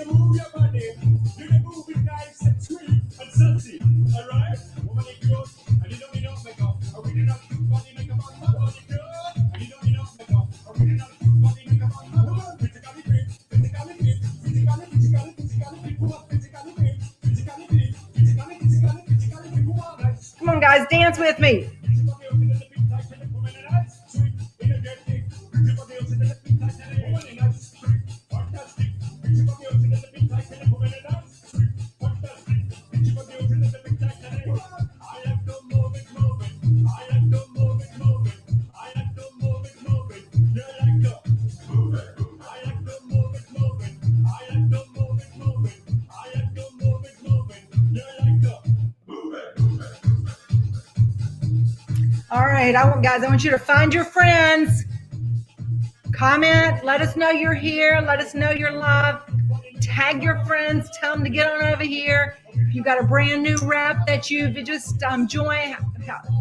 move your body. You can move it nice and sweet and sexy. All right? Woman, you good. And you know me not make up. Original cute body make up on my body good. And you know me not make up. Original cute body make up on my body. Physically fit, physically fit, physically fit, who are physically fit, physically fit, physically fit, who are like. Come on, guys, dance with me. All right, guys, I want you to find your friends, comment, let us know you're here, let us know you're live, tag your friends, tell them to get on over here. If you've got a brand new rep that you've just joined,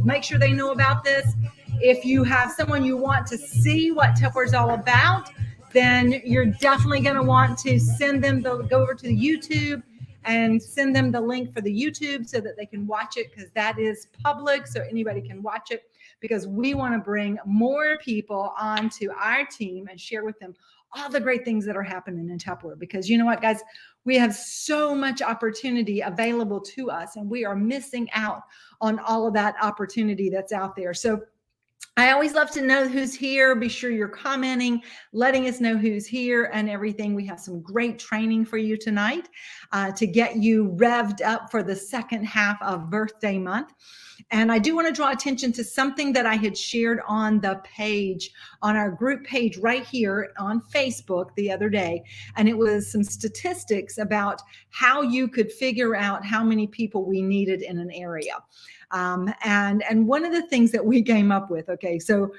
make sure they know about this. If you have someone you want to see what Tupperware is all about, then you're definitely going to want to send them, go over to the YouTube and send them the link for the YouTube so that they can watch it, because that is public, so anybody can watch it, because we want to bring more people onto our team and share with them all the great things that are happening in Tupperware. Because you know what, guys, we have so much opportunity available to us, and we are missing out on all of that opportunity that's out there. So I always love to know who's here. Be sure you're commenting, letting us know who's here and everything. We have some great training for you tonight to get you revved up for the second half of birthday month. And I do want to draw attention to something that I had shared on the page, on our group page right here on Facebook the other day. And it was some statistics about how you could figure out how many people we needed in an area. And one of the things that we came up with, okay, so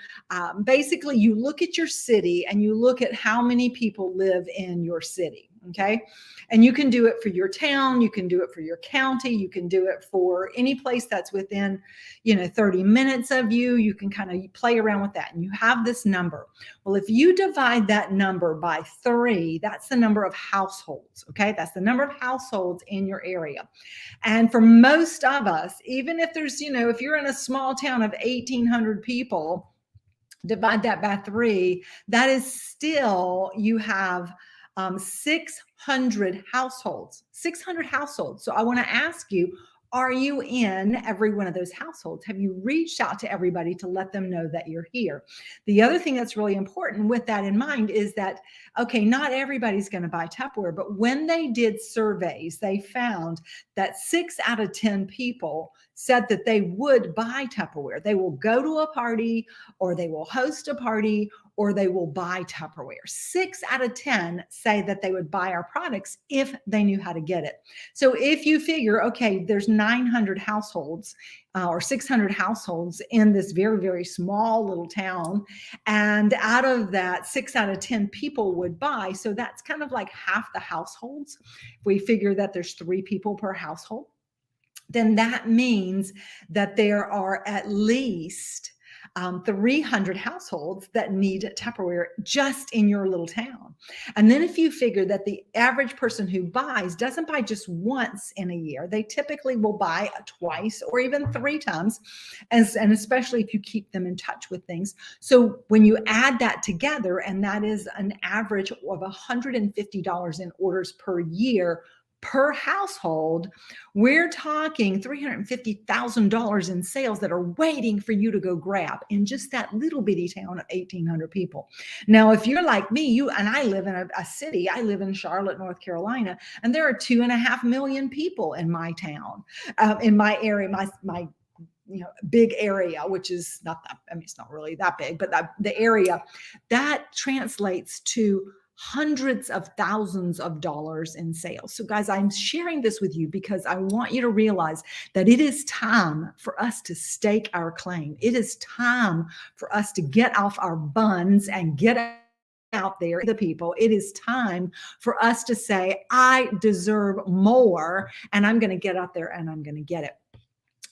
basically you look at your city and you look at how many people live in your city, okay? And you can do it for your town, you can do it for your county, you can do it for any place that's within, 30 minutes of you. You can kind of play around with that, and you have this number. Well, if you divide that number by 3, that's the number of households, okay? That's the number of households in your area. And for most of us, even if there's, if you're in a small town of 1,800 people, divide that by 3, that is still, you have 600 households, 600 households. So I want to ask you, are you in every one of those households? Have you reached out to everybody to let them know that you're here? The other thing that's really important with that in mind is that, okay, not everybody's going to buy Tupperware, but when they did surveys, they found that 6 out of 10 people said that they would buy Tupperware. They will go to a party, or they will host a party, or they will buy Tupperware. 6 out of 10 say that they would buy our products if they knew how to get it. So if you figure, okay, there's 900 households or 600 households in this very, very small little town, and out of that, 6 out of 10 people would buy. So that's kind of like half the households. If we figure that there's 3 people per household, then that means that there are at least 300 households that need Tupperware just in your little town. And then if you figure that the average person who buys doesn't buy just once in a year, they typically will buy twice or even 3 times, and especially if you keep them in touch with things. So when you add that together, and that is an average of $150 in orders per year per household, we're talking $350,000 in sales that are waiting for you to go grab in just that little bitty town of 1,800 people. Now, if you're like me, and I live in a city, I live in Charlotte, North Carolina, and there are 2.5 million people in my town, in my area, my big area, which is not that, it's not really that big, but the area that translates to hundreds of thousands of dollars in sales. So guys, I'm sharing this with you because I want you to realize that it is time for us to stake our claim. It is time for us to get off our buns and get out there, the people. It is time for us to say, I deserve more, and I'm going to get out there and I'm going to get it.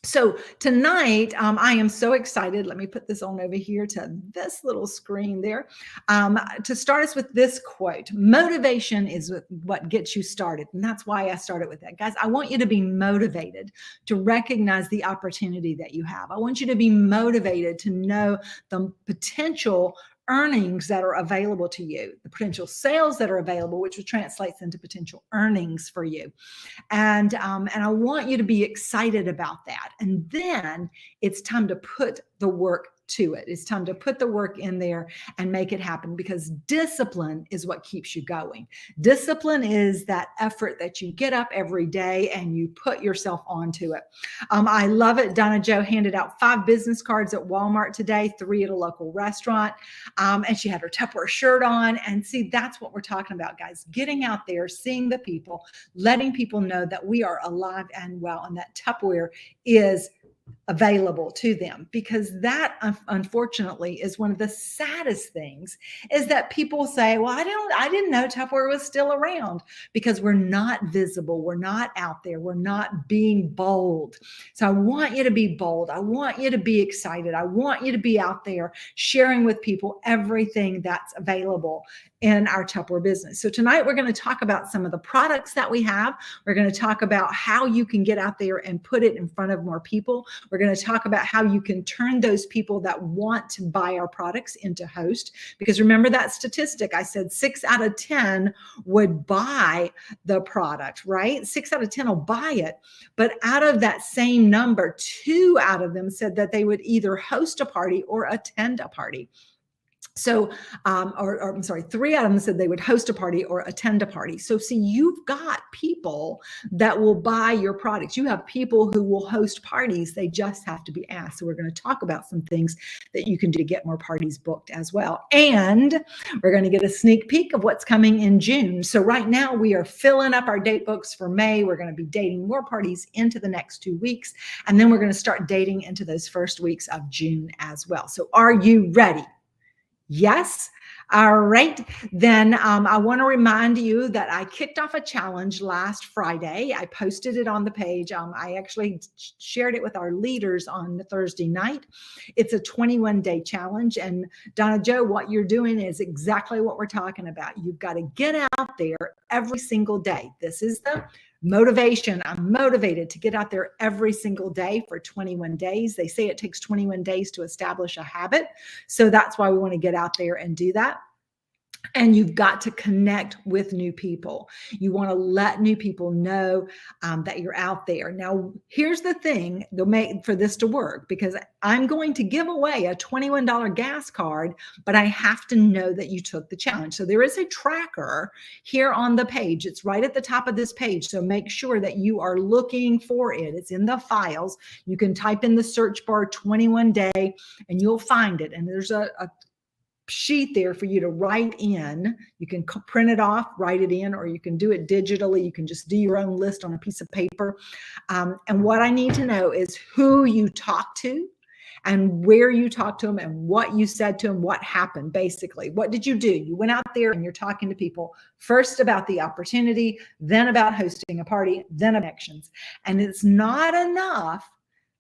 So tonight, I am so excited. Let me put this on over here to this little screen there. To start us with this quote: motivation is what gets you started. And that's why I started with that. Guys, I want you to be motivated to recognize the opportunity that you have. I want you to be motivated to know the potential earnings that are available to you, the potential sales that are available, which translates into potential earnings for you. And I want you to be excited about that. And then it's time to put the work to it. It's time to put the work in there and make it happen, because discipline is what keeps you going. Discipline is that effort that you get up every day and you put yourself onto it. I love it. Donna Joe handed out 5 business cards at Walmart today, 3 at a local restaurant. And she had her Tupperware shirt on. And see, that's what we're talking about, guys. Getting out there, seeing the people, letting people know that we are alive and well, and that Tupperware is available to them. Because that, unfortunately, is one of the saddest things, is that people say, well, I didn't know Tupperware was still around, because we're not visible, we're not out there, we're not being bold. So I want you to be bold, I want you to be excited, I want you to be out there sharing with people everything that's available in our Tupperware business. So tonight we're going to talk about some of the products that we have. We're going to talk about how you can get out there and put it in front of more people. We're going to talk about how you can turn those people that want to buy our products into host. Because remember that statistic, I said 6 out of 10 would buy the product, right? 6 out of 10 will buy it. But out of that same number, 2 out of them said that they would either host a party or attend a party. So, or I'm sorry, 3 out of them said they would host a party or attend a party. So see, you've got people that will buy your products. You have people who will host parties. They just have to be asked. So we're going to talk about some things that you can do to get more parties booked as well. And we're going to get a sneak peek of what's coming in June. So right now we are filling up our date books for May. We're going to be dating more parties into the next 2 weeks. And then we're going to start dating into those first weeks of June as well. So are you ready? Yes. All right. Then I want to remind you that I kicked off a challenge last Friday. I posted it on the page. I actually shared it with our leaders on the Thursday night. It's a 21-day challenge. And Donna Joe, what you're doing is exactly what we're talking about. You've got to get out there every single day. This is the motivation. I'm motivated to get out there every single day for 21 days. They say it takes 21 days to establish a habit. So that's why we want to get out there and do that. And you've got to connect with new people. You want to let new people know that you're out there. Now, here's the thing for this to work, because I'm going to give away a $21 gas card, but I have to know that you took the challenge. So there is a tracker here on the page. It's right at the top of this page. So make sure that you are looking for it. It's in the files. You can type in the search bar 21 day and you'll find it. And there's a sheet there for you to write in. You can print it off, write it in, or you can do it digitally. You can just do your own list on a piece of paper. And what I need to know is who you talked to and where you talked to them and what you said to them, what happened, basically. What did you do? You went out there and you're talking to people first about the opportunity, then about hosting a party, then connections. And it's not enough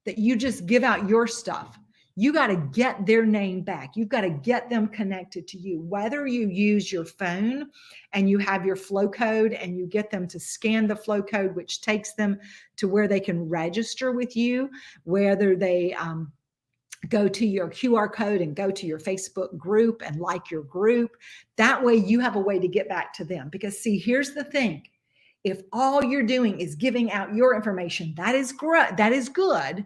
that you just give out your stuff. You got to get their name back. You've got to get them connected to you. Whether you use your phone and you have your flow code and you get them to scan the flow code, which takes them to where they can register with you, whether they go to your QR code and go to your Facebook group and like your group. That way you have a way to get back to them. Because see, here's the thing. If all you're doing is giving out your information, that is great. That is good.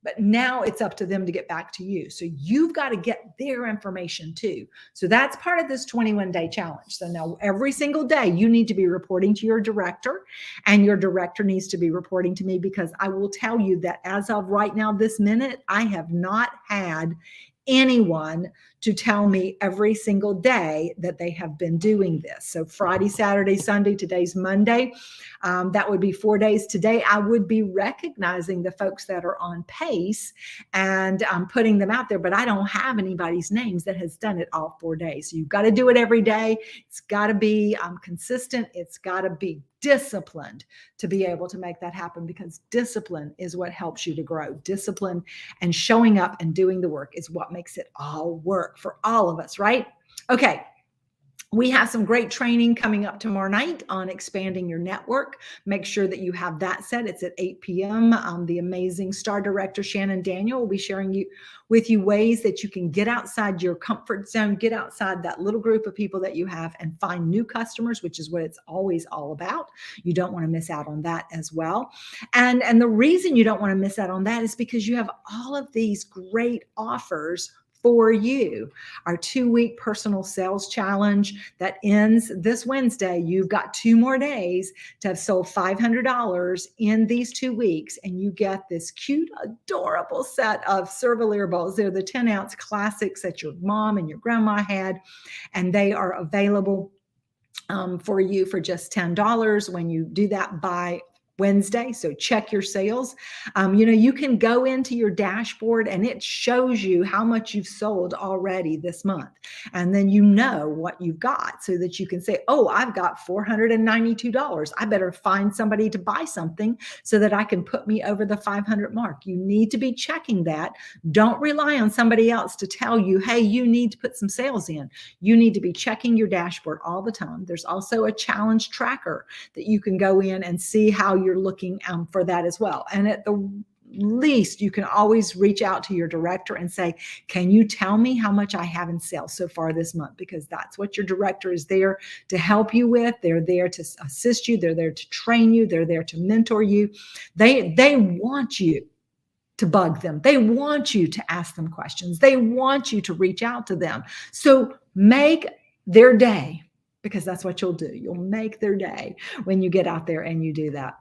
But now it's up to them to get back to you. So you've got to get their information too. So that's part of this 21-day challenge. So now every single day you need to be reporting to your director, and your director needs to be reporting to me, because I will tell you that as of right now, this minute, I have not had anyone to tell me every single day that they have been doing this. So Friday, Saturday, Sunday, today's Monday. That would be 4 days. Today, I would be recognizing the folks that are on pace and putting them out there, but I don't have anybody's names that has done it all 4 days. So you've got to do it every day. It's got to be consistent. It's got to be disciplined to be able to make that happen, because discipline is what helps you to grow. Discipline and showing up and doing the work is what makes it all work for all of us, right? Okay. We have some great training coming up tomorrow night on expanding your network. Make sure that you have that set. It's at 8 p.m. The amazing star director, Shannon Daniel, will be sharing with you ways that you can get outside your comfort zone, get outside that little group of people that you have, and find new customers, which is what it's always all about. You don't want to miss out on that as well. And the reason you don't want to miss out on that is because you have all of these great offers for you. Our 2-week personal sales challenge that ends this Wednesday. You've got 2 more days to have sold $500 in these 2 weeks, and you get this cute, adorable set of Cervalier bowls. They're the 10-ounce classics that your mom and your grandma had, and they are available for you for just $10 when you do that by Wednesday. So check your sales. You can go into your dashboard and it shows you how much you've sold already this month. And then you know what you've got, so that you can say, oh, I've got $492. I better find somebody to buy something so that I can put me over the 500 mark. You need to be checking that. Don't rely on somebody else to tell you, hey, you need to put some sales in. You need to be checking your dashboard all the time. There's also a challenge tracker that you can go in and see how you're looking for that as well. And at the least, you can always reach out to your director and say, can you tell me how much I have in sales so far this month? Because that's what your director is there to help you with. They're there to assist you. They're there to train you. They're there to mentor you. They want you to bug them. They want you to ask them questions. They want you to reach out to them. So make their day, because that's what you'll do. You'll make their day when you get out there and you do that.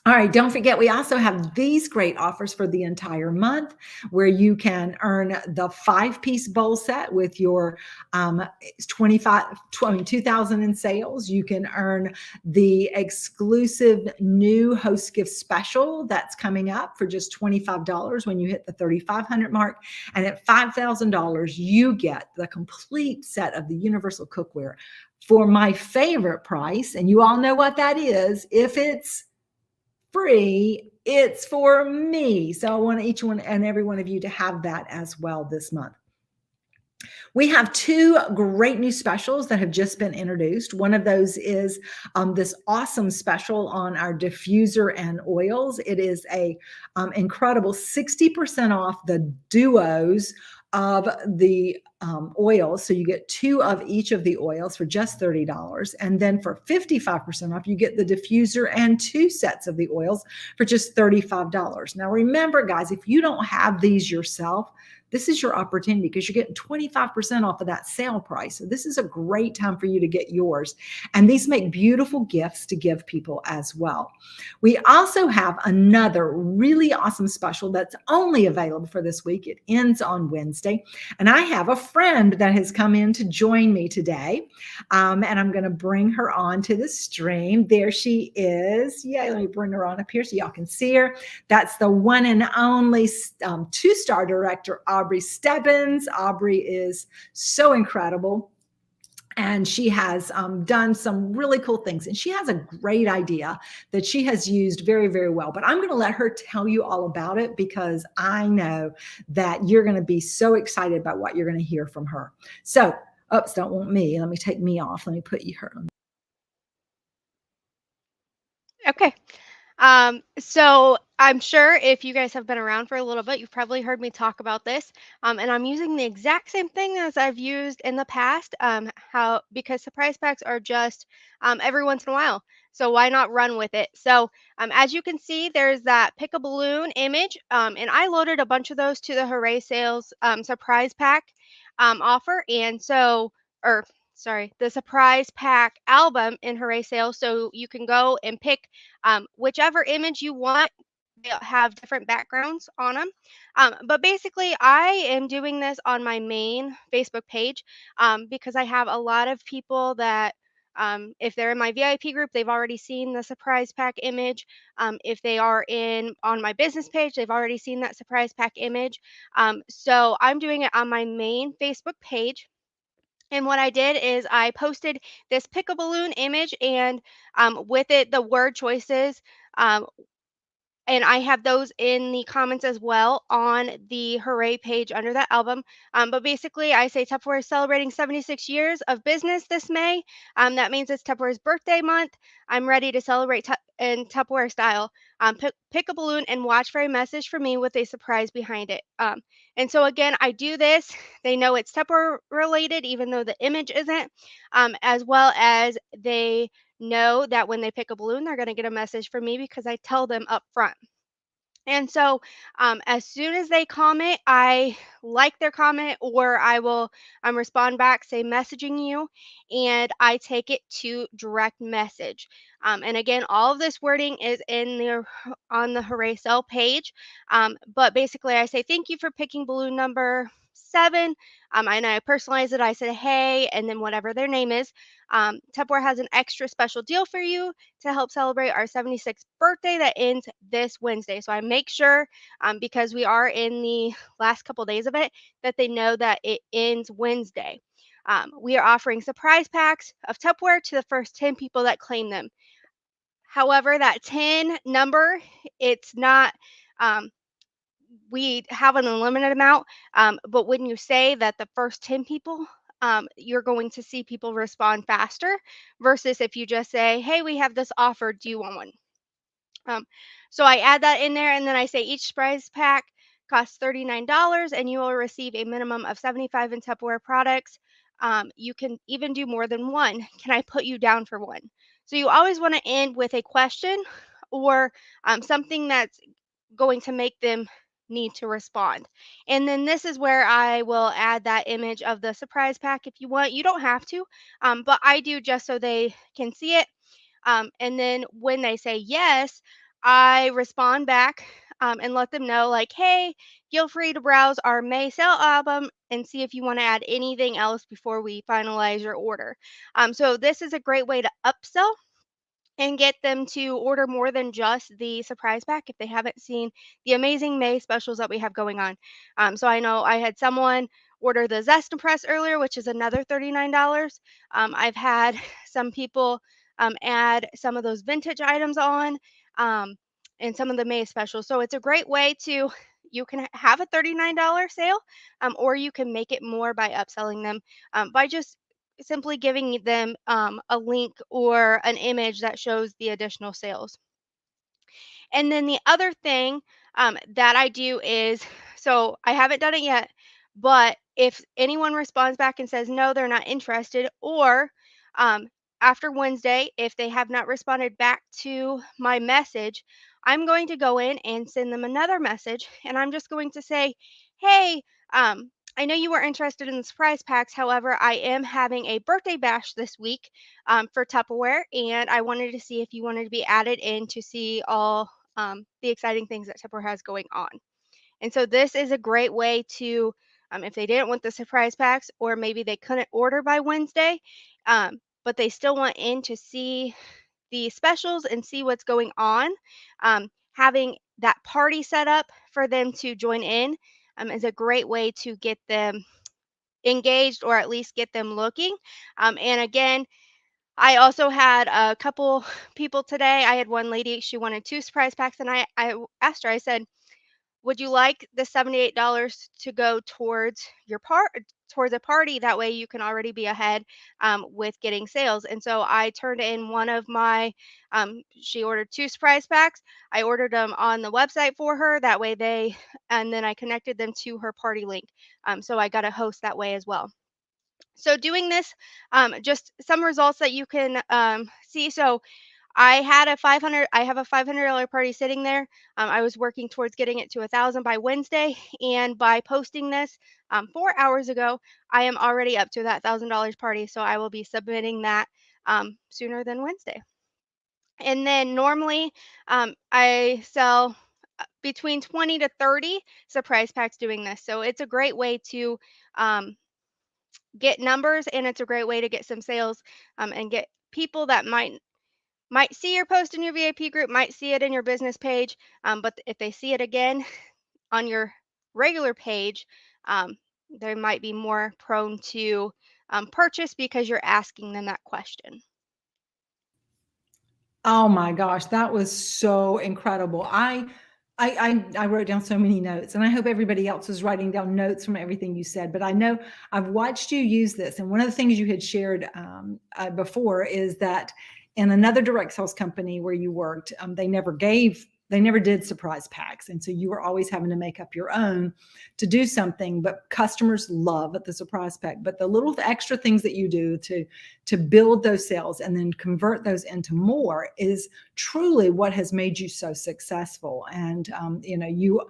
All right, don't forget, we also have these great offers for the entire month, where you can earn the 5-piece bowl set with your 2,000 in sales. You can earn the exclusive new host gift special that's coming up for just $25 when you hit the 3,500 mark. And at $5,000, you get the complete set of the universal cookware for my favorite price. And you all know what that is. If it's free, it's for me. So I want each one and every one of you to have that as well this month. We have 2 great new specials that have just been introduced. One of those is this awesome special on our diffuser and oils. It is a incredible 60% off the duos of the oils. So you get 2 of each of the oils for just $30. And then for 55% off, you get the diffuser and 2 sets of the oils for just $35. Now, remember, guys, if you don't have these yourself, this is your opportunity, because you're getting 25% off of that sale price. So this is a great time for you to get yours. And these make beautiful gifts to give people as well. We also have another really awesome special that's only available for this week. It ends on Wednesday. And I have a friend that has come in to join me today. And I'm going to bring her on to the stream. There she is. Yay, let me bring her on up here so y'all can see her. That's the one and only 2-star director, Aubrey Stebbins. Aubrey is so incredible. And she has done some really cool things. And she has a great idea that she has used very, very well. But I'm going to let her tell you all about it, because I know that you're going to be so excited about what you're going to hear from her. So, oops, don't want me. Let me take me off. Let me put you her. Okay. So I'm sure if you guys have been around for a little bit, you've probably heard me talk about this. And I'm using the exact same thing as I've used in the past. Because surprise packs are just every once in a while. So why not run with it? So as you can see, there's that pick a balloon image. And I loaded a bunch of those to the Hooray Sales surprise pack offer. And so, or sorry, the surprise pack album in Hooray Sales. So you can go and pick whichever image you want they have different backgrounds on them. But basically, I am doing this on my main Facebook page because I have a lot of people that, if they're in my VIP group, they've already seen the surprise pack image. If they are in on my business page, they've already seen that surprise pack image. So I'm doing it on my main Facebook page. And what I did is I posted this pick a balloon image and with it, the word choices. Um, and I have those in the comments as well on the Hooray page under that album. But basically, I say Tupperware is celebrating 76 years of business this May. That means it's Tupperware's birthday month. I'm ready to celebrate in Tupperware style. Pick a balloon and watch for a message from me with a surprise behind it. And so, again, I do this. They know it's Tupperware related, even though the image isn't, as well as they know that when they pick a balloon, they're going to get a message from me because I tell them up front. And so, as soon as they comment, I like their comment or I will respond back, say messaging you, and I take it to direct message. And again, all of this wording is in the on the Hooray Sell page. But basically, I say thank you for picking balloon number 7. And I personalize it. I said hey, and then whatever their name is. Tupperware has an extra special deal for you to help celebrate our 76th birthday that ends this Wednesday. So I make sure, because we are in the last couple days of it, that they know that it ends Wednesday. We are offering surprise packs of Tupperware to the first 10 people that claim them. However, that 10 number, it's not. Um, we have an unlimited amount, but when you say that the first 10 people, you're going to see people respond faster versus if you just say, hey, we have this offer. Do you want one? Um, so I add that in there and then I say each prize pack costs $39 and you will receive a minimum of 75 in Tupperware products. You can even do more than one. Can I put you down for one? So you always want to end with a question or something that's going to make them need to respond. And then this is where I will add that image of the surprise pack if you want. You don't have to, but I do just so they can see it. And then when they say yes, I respond back and let them know, like, hey, feel free to browse our May sale album and see if you want to add anything else before we finalize your order. So, this is a great way to upsell and get them to order more than just the surprise pack if they haven't seen the amazing May specials that we have going on. So I know I had someone order the Zest and Press earlier, which is another $39. I've had some people add some of those vintage items on and some of the May specials. So it's a great way to you can have a $39 sale, or you can make it more by upselling them by just simply giving them a link or an image that shows the additional sales. And then the other thing that I do is so I haven't done it yet, but if anyone responds back and says no, they're not interested, or um, after Wednesday, if they have not responded back to my message, I'm going to go in and send them another message. And I'm just going to say, hey, I know you were interested in the surprise packs. However, I am having a birthday bash this week for Tupperware, and I wanted to see if you wanted to be added in to see all the exciting things that Tupperware has going on. And so this is a great way to, if they didn't want the surprise packs, or maybe they couldn't order by Wednesday, but they still want in to see the specials and see what's going on, having that party set up for them to join in is a great way to get them engaged or at least get them looking. And again, I also had a couple people today. I had one lady, she wanted 2 surprise packs, and I asked her, I said, "Would you like the $78 to go towards your towards a party? That way you can already be ahead with getting sales." And so I turned in one of my, she ordered 2 surprise packs. I ordered them on the website for her. That way and then I connected them to her party link. So I got a host that way as well. So doing this, just some results that you can see. So I have a $500 party sitting there. I was working towards getting it to 1,000 by Wednesday, and by posting this 4 hours ago, I am already up to that $1,000 party. So I will be submitting that sooner than Wednesday. And then normally I sell between 20 to 30 surprise packs doing this. So it's a great way to get numbers, and it's a great way to get some sales, and get people that might see your post in your VIP group, might see it in your business page, but if they see it again on your regular page, they might be more prone to purchase because you're asking them that question. Oh my gosh, that was so incredible. I wrote down so many notes, and I hope everybody else is writing down notes from everything you said. But I know I've watched you use this, and one of the things you had shared before is that in another direct sales company where you worked, they never did surprise packs, and so you were always having to make up your own to do something. But customers love the surprise pack. But the little extra things that you do to build those sales and then convert those into more is truly what has made you so successful. And you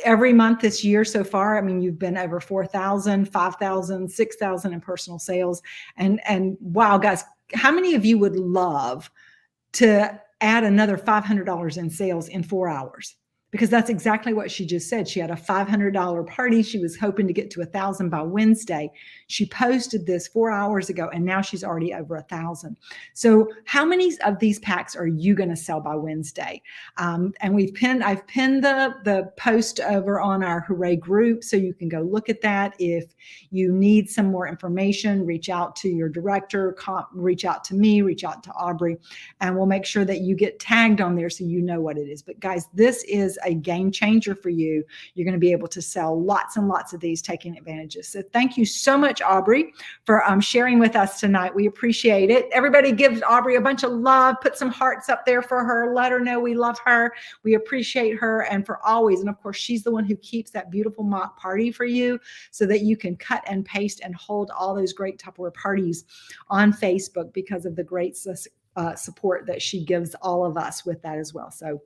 every month this year so far, I mean, you've been over 4,000, 5,000, 6,000 in personal sales. And wow, guys, how many of you would love to add another $500 in sales in 4 hours? Because that's exactly what she just said. She had a $500 party. She was hoping to get to 1,000 by Wednesday. She posted this 4 hours ago, and now she's already over 1,000. So how many of these packs are you going to sell by Wednesday? And I've pinned the post over on our Hooray group, so you can go look at that. If you need some more information, reach out to your director, reach out to me, reach out to Aubrey, and we'll make sure that you get tagged on there so you know what it is. But guys, this is a game changer for you. You're going to be able to sell lots and lots of these, taking advantages. So thank you so much, Aubrey, for sharing with us tonight. We appreciate it. Everybody give Aubrey a bunch of love. Put some hearts up there for her. Let her know we love her. We appreciate her, and for always. And of course, she's the one who keeps that beautiful mock party for you so that you can cut and paste and hold all those great Tupperware parties on Facebook because of the great support that she gives all of us with that as well. So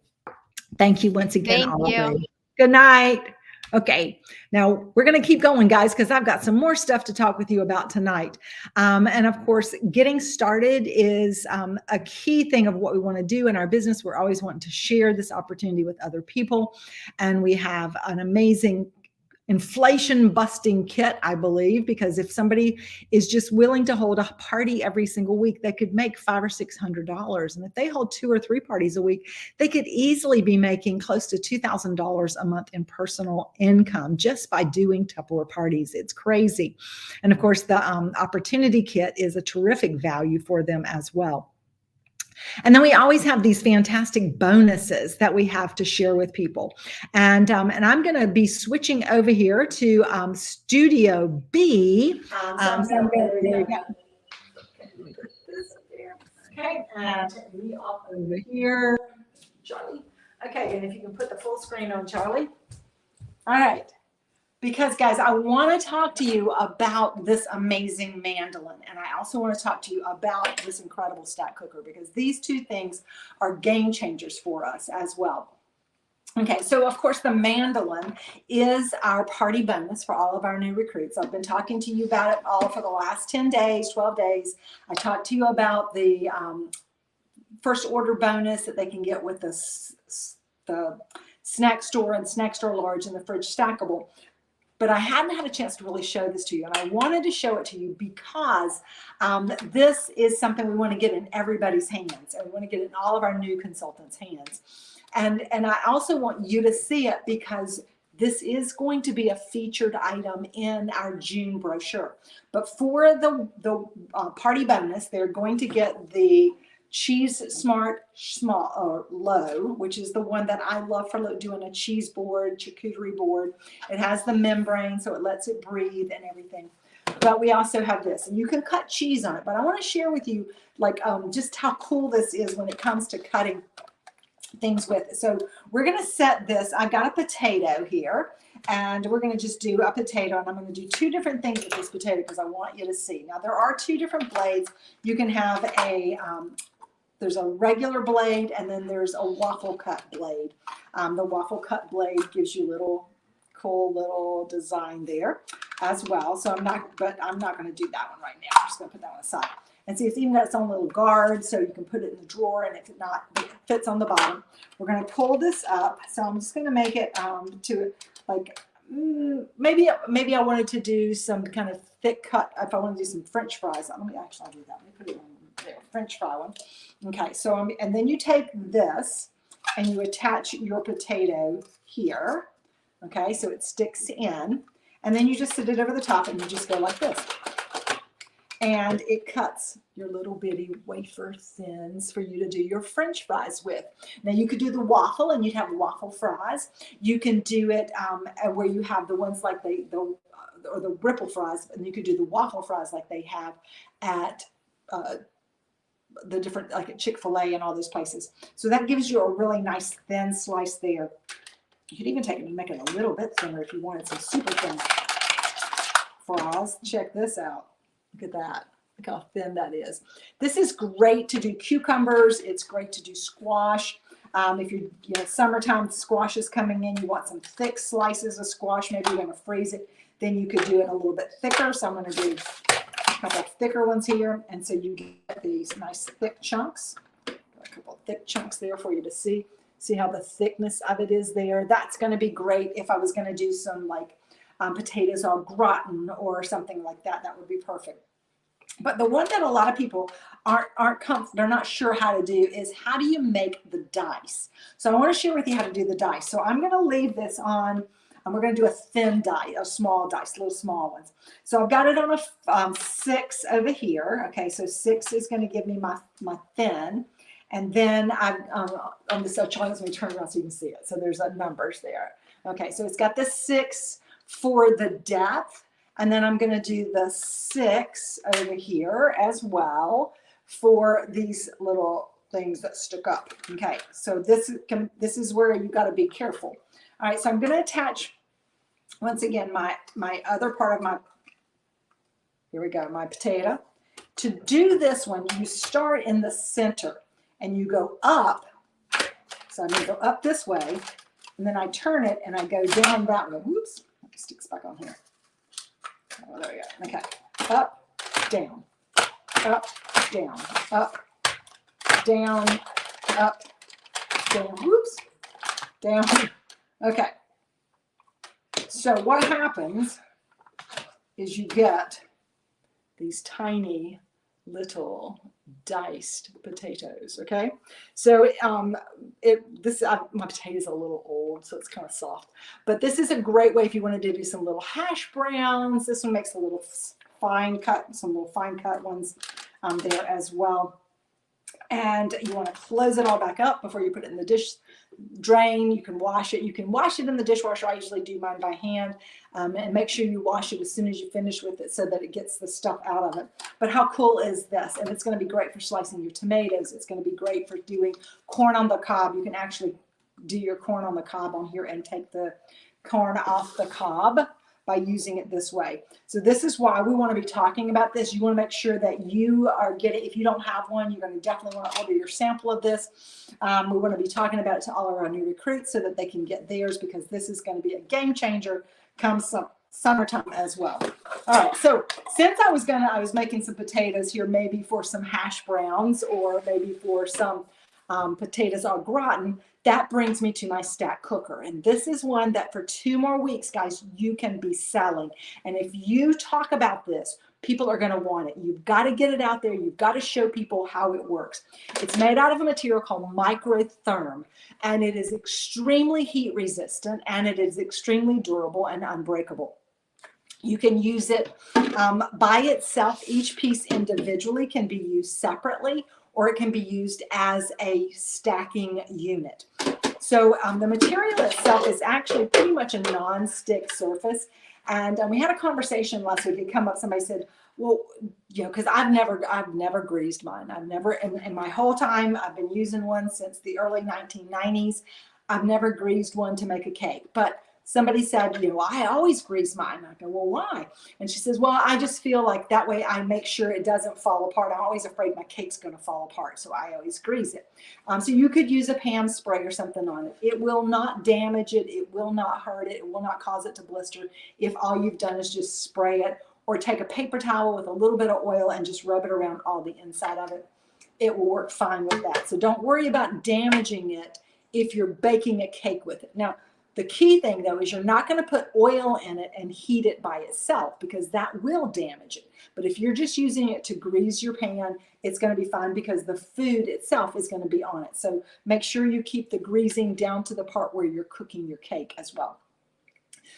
thank you once again, Thank Aubrey. you. Good night. Okay, now we're going to keep going, guys, because I've got some more stuff to talk with you about tonight. And of course, getting started is a key thing of what we want to do in our business. We're always wanting to share this opportunity with other people. And we have an amazing inflation busting kit, I believe, because if somebody is just willing to hold a party every single week, they could make $500 or $600. And if they hold 2 or 3 parties a week, they could easily be making close to $2,000 a month in personal income just by doing Tupperware parties. It's crazy. And of course, the opportunity kit is a terrific value for them as well. And then we always have these fantastic bonuses that we have to share with people. And I'm going to be switching over here to Studio B. Okay, and me off over here, Charlie. Okay, and if you can put the full screen on, Charlie. All right. Because, guys, I want to talk to you about this amazing mandolin. And I also want to talk to you about this incredible stack cooker, because these two things are game changers for us as well. Okay, so of course, the mandolin is our party bonus for all of our new recruits. I've been talking to you about it all for the last 10 days, 12 days. I talked to you about the first order bonus that they can get with the Snack Store and Snack Store Large and the Fridge Stackable. But I hadn't had a chance to really show this to you. And I wanted to show it to you because this is something we want to get in everybody's hands. And we want to get it in all of our new consultants' hands. And I also want you to see it because this is going to be a featured item in our June brochure. But for the party bonus, they're going to get the Cheese Smart Small or Low, which is the one that I love for doing a cheese board, charcuterie board. It has the membrane, so it lets it breathe and everything. But we also have this, and you can cut cheese on it. But I want to share with you, like, just how cool this is when it comes to cutting things with it. So we're going to set this. I've got a potato here, and we're going to just do a potato, and I'm going to do 2 different things with this potato because I want you to see. Now, there are 2 different blades. You can have a there's a regular blade, and then there's a waffle cut blade. The waffle cut blade gives you cool little design there as well. So I'm not going to do that one right now. I'm just going to put that one aside. And see, it's even got its own little guard, so you can put it in the drawer, and if it not, it fits on the bottom. We're going to pull this up. So I'm just going to make it to like, maybe I wanted to do some kind of thick cut. If I want to do some French fries, let me actually do that. Let me put it on there, French fry one. Okay, so and then you take this and you attach your potato here. Okay, so it sticks in, and then you just sit it over the top, and you just go like this. And it cuts your little bitty wafer thins for you to do your French fries with. Now you could do the waffle, and you'd have waffle fries. You can do it where you have the ones like the ripple fries, and you could do the waffle fries like they have at the different, like at Chick-fil-A and all those places. So that gives you a really nice thin slice there. You could even take it and make it a little bit thinner if you wanted some super thin fries. Check this out. Look at that. Look how thin that is. This is great to do cucumbers. It's great to do squash. If you're, summertime, squash is coming in, you want some thick slices of squash, maybe you're going to freeze it, then you could do it a little bit thicker. So I'm going to do a couple of thicker ones here. And so you get these nice thick chunks. A couple of thick chunks there for you to see. See how the thickness of it is there. That's going to be great if I was going to do some like potatoes au gratin or something like that. That would be perfect. But the one that a lot of people they're not sure how to do is how do you make the dice? So I want to share with you how to do the dice. So I'm going to leave this on, and we're going to do a thin die, a small dice, little small ones. So I've got it on a 6 over here. Okay, so 6 is going to give me my thin. And then on the so let me turn around so you can see it. So there's numbers there. Okay, so it's got the 6 for the depth, and then I'm going to do the 6 over here as well for these little things that stick up. Okay, so this is where you got to be careful. All right, so I'm going to attach once again my other part of my, here we go, my potato. To do this one, you start in the center and you go up. So I'm going to go up this way, and then I turn it and I go down that way. Whoops. It sticks back on here. Oh, there we go. Okay. Up, down, up, down, up, down, up, down. Whoops. Down. Okay. So what happens is you get these tiny little diced potatoes. Okay, so my potatoes are a little old, so it's kind of soft, but this is a great way if you wanted to do some little hash browns. This one makes a little fine cut, some little fine cut ones there as well. And you want to close it all back up before you put it in the dish drain. You can wash it. You can wash it in the dishwasher. I usually do mine by hand, and make sure you wash it as soon as you finish with it so that it gets the stuff out of it. But how cool is this? And it's going to be great for slicing your tomatoes. It's going to be great for doing corn on the cob. You can actually do your corn on the cob on here and take the corn off the cob by using it this way. So this is why we want to be talking about this. You want to make sure that you are getting, if you don't have one, you're going to definitely want to order your sample of this. We want to be talking about it to all of our new recruits so that they can get theirs, because this is going to be a game changer come summertime as well. All right, so since I was making some potatoes here, maybe for some hash browns or maybe for some potatoes au gratin, that brings me to my stack cooker. And this is one that for 2 more weeks, guys, you can be selling. And if you talk about this, people are going to want it. You've got to get it out there. You've got to show people how it works. It's made out of a material called Microtherm, and it is extremely heat resistant, and it is extremely durable and unbreakable. You can use it by itself. Each piece individually can be used separately, or it can be used as a stacking unit. So the material itself is actually pretty much a non-stick surface. And we had a conversation last week. It come up, somebody said, well, because I've never greased mine. I've never, in my whole time, I've been using one since the early 1990s. I've never greased one to make a cake. But somebody said, I always grease mine. I go, well, why? And she says, well, I just feel like that way I make sure it doesn't fall apart. I'm always afraid my cake's going to fall apart, so I always grease it. So you could use a Pam spray or something on it. It will not damage it. It will not hurt it. It will not cause it to blister if all you've done is just spray it or take a paper towel with a little bit of oil and just rub it around all the inside of it. It will work fine with that. So don't worry about damaging it if you're baking a cake with it. Now, the key thing though is you're not going to put oil in it and heat it by itself, because that will damage it. But if you're just using it to grease your pan, it's going to be fine because the food itself is going to be on it. So make sure you keep the greasing down to the part where you're cooking your cake as well.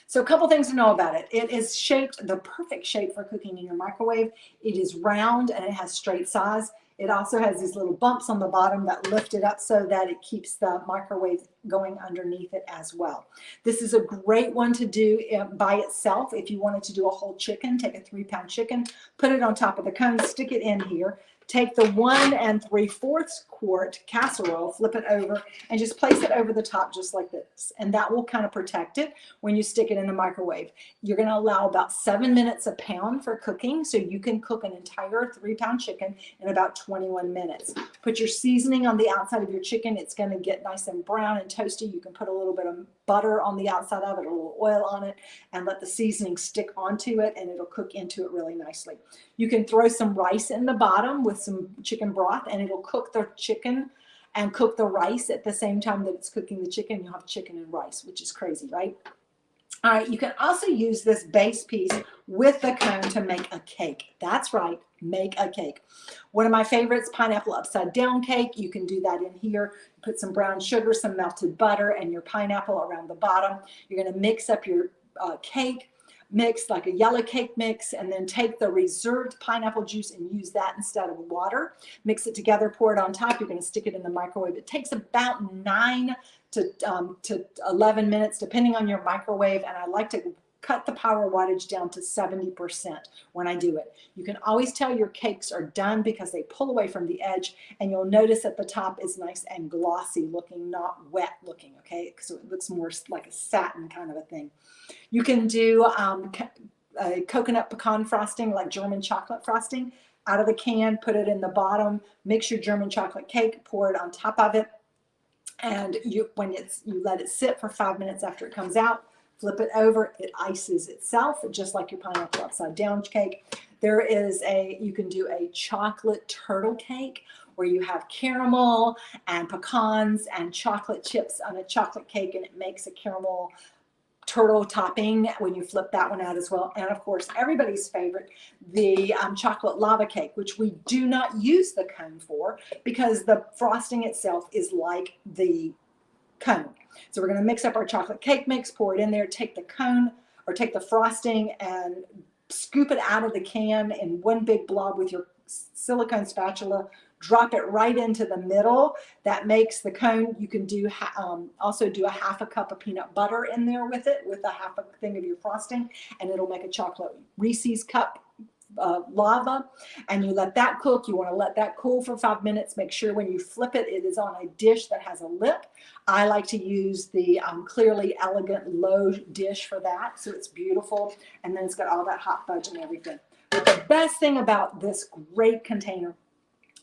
So a couple things to know about it. It is shaped the perfect shape for cooking in your microwave. It is round and it has straight sides. It also has these little bumps on the bottom that lift it up so that it keeps the microwave going underneath it as well. This is a great one to do by itself. If you wanted to do a whole chicken, take a 3-pound chicken, put it on top of the cone, stick it in here. Take the 1 3/4 quart casserole, flip it over, and just place it over the top just like this. And that will kind of protect it when you stick it in the microwave. You're going to allow about 7 minutes a pound for cooking, so you can cook an entire 3-pound chicken in about 21 minutes. Put your seasoning on the outside of your chicken. It's going to get nice and brown and toasty. You can put a little bit of butter on the outside of it, a little oil on it, and let the seasoning stick onto it, and it'll cook into it really nicely. You can throw some rice in the bottom with some chicken broth, and it'll cook the chicken and cook the rice at the same time that it's cooking the chicken. You'll have chicken and rice, which is crazy, right? All right, you can also use this base piece with the cone to make a cake. That's right, make a cake. One of my favorites, pineapple upside down cake. You can do that in here. Put some brown sugar, some melted butter, and your pineapple around the bottom. You're going to mix up your cake mix, like a yellow cake mix, and then take the reserved pineapple juice and use that instead of water. Mix it together, pour it on top. You're going to stick it in the microwave. It takes about 9 to 11 minutes, depending on your microwave, and I like to cut the power wattage down to 70% when I do it. You can always tell your cakes are done because they pull away from the edge, and you'll notice at the top is nice and glossy looking, not wet looking, okay? So it looks more like a satin kind of a thing. You can do a coconut pecan frosting, like German chocolate frosting, out of the can, put it in the bottom, mix your German chocolate cake, pour it on top of it, and you let it sit for 5 minutes after it comes out. Flip it over, it ices itself, just like your pineapple upside down cake. You can do a chocolate turtle cake where you have caramel and pecans and chocolate chips on a chocolate cake, and it makes a caramel turtle topping when you flip that one out as well. And of course, everybody's favorite, the chocolate lava cake, which we do not use the cone for because the frosting itself is like the cone. So we're going to mix up our chocolate cake mix, pour it in there, take the cone or take the frosting and scoop it out of the can in one big blob with your silicone spatula, drop it right into the middle. That makes the cone. You can do also do a 1/2 cup of peanut butter in there with it, with a 1/2 thing of your frosting, and it'll make a chocolate Reese's cup lava, and you let that cook. You want to let that cool for 5 minutes. Make sure when you flip it, it is on a dish that has a lip. I like to use the Clearly Elegant low dish for that, so it's beautiful, and then it's got all that hot fudge and everything. But the best thing about this great container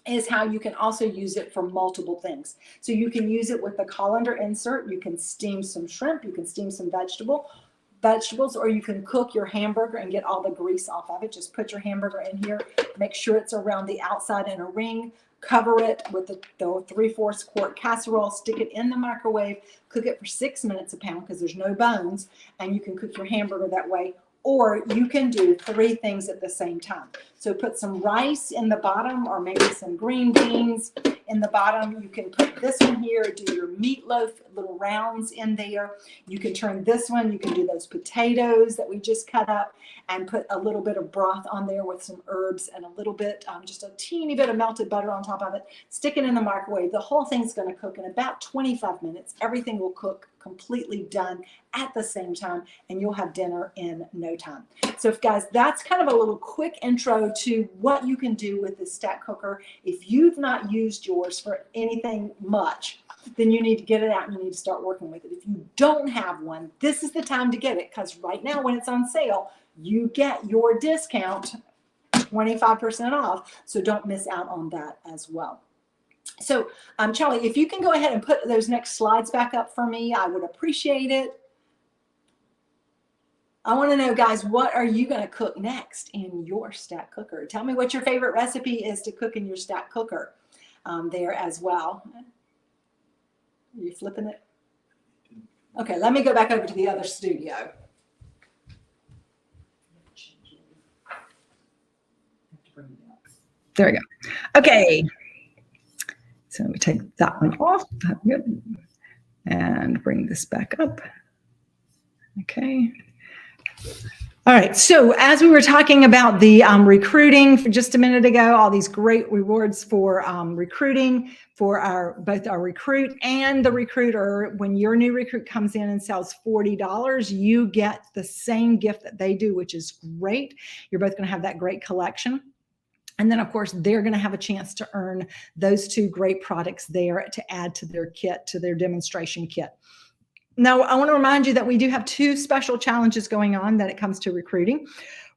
is how you can also use it for multiple things. So you can use it with the colander insert. You can steam some shrimp, you can steam some vegetables, or you can cook your hamburger and get all the grease off of it. Just put your hamburger in here, make sure it's around the outside in a ring, cover it with the 3/4 quart casserole, stick it in the microwave, cook it for 6 minutes a pound because there's no bones, and you can cook your hamburger that way. Or you can do 3 things at the same time. So put some rice in the bottom, or maybe some green beans in the bottom. You can put this one here, do your meatloaf, little rounds in there. You can turn this one, you can do those potatoes that we just cut up, and put a little bit of broth on there with some herbs and a little bit, just a teeny bit of melted butter on top of it. Stick it in the microwave. The whole thing's going to cook in about 25 minutes. Everything will cook completely done at the same time, and you'll have dinner in no time. So guys, that's kind of a little quick intro to what you can do with this stack cooker. If you've not used yours for anything much, then you need to get it out and you need to start working with it. If you don't have one, this is the time to get it, because right now when it's on sale, you get your discount 25% off. So don't miss out on that as well. So, Charlie, if you can go ahead and put those next slides back up for me, I would appreciate it. I want to know, guys, what are you going to cook next in your stack cooker? Tell me what your favorite recipe is to cook in your stack cooker there as well. Are you flipping it? Okay, let me go back over to the other studio. There we go. Okay. So we take that one off. Good. And bring this back up. Okay. All right. So as we were talking about the recruiting for just a minute ago, all these great rewards for recruiting for both our recruit and the recruiter. When your new recruit comes in and sells $40, you get the same gift that they do, which is great. You're both going to have that great collection. And then, of course, they're going to have a chance to earn those 2 great products there to add to their kit, to their demonstration kit. Now, I want to remind you that we do have 2 special challenges going on that it comes to recruiting.